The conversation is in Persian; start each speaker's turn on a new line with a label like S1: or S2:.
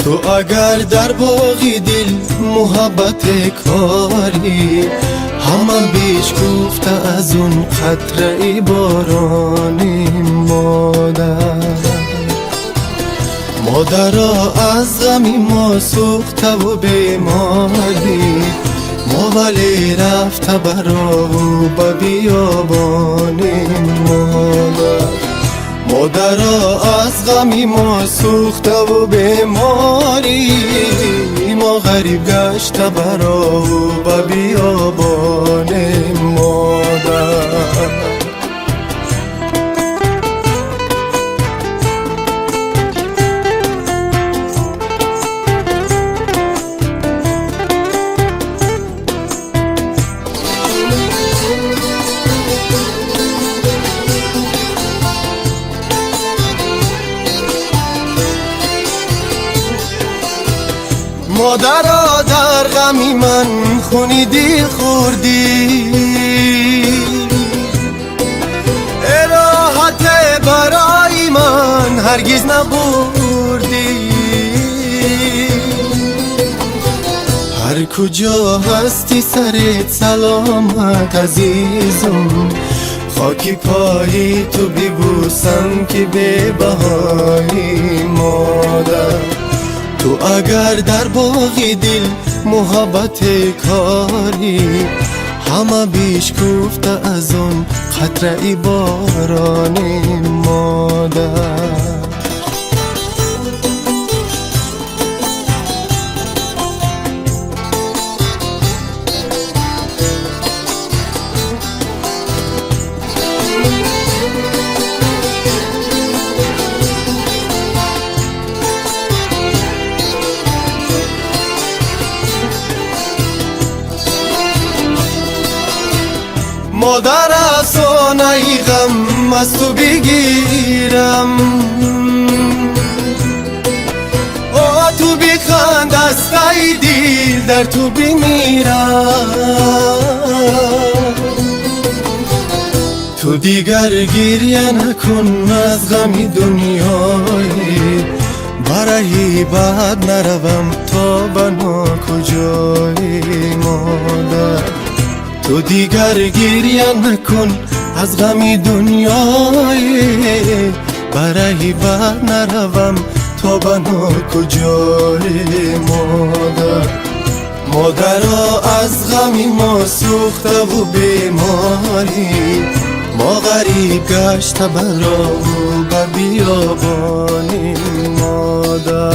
S1: تو اگر در باغی دل محبت کاری، همه بیش گفته از اون قطره بارانی. مادرها از غمی ما سوخته و بیماری، ما ولی رفته برا و به بیابانی. مادرها از غمی ما سوخته و بیماری، ما غریب گشته برا و به بیابانی. مادرها در غمی من خونی دل خوردی، راحت برای من هرگز نبردی. هر کجا هستی سرت سلامت عزیزم، خاکی پایی تو ببوسم که بی بهایی. مادر تو اگر در باغی دل محبت کاری، همه بیش گفته از اون قطره بارانی. مادر مادر افسانه غم از تو بگیرم، تو بخند از قیدی در تو بمیرم. تو دیگر گریه نکن از غم دنیایی، برای بعد نروم تا بنا کجایی. مادر تو دیگر گریه نکن از غم دنیایی، برای بعد نروم تا بنا کجایی. مادرها از غم ما سوخته و بیماری، ما غریب گشته برا و به بیابانی. مادر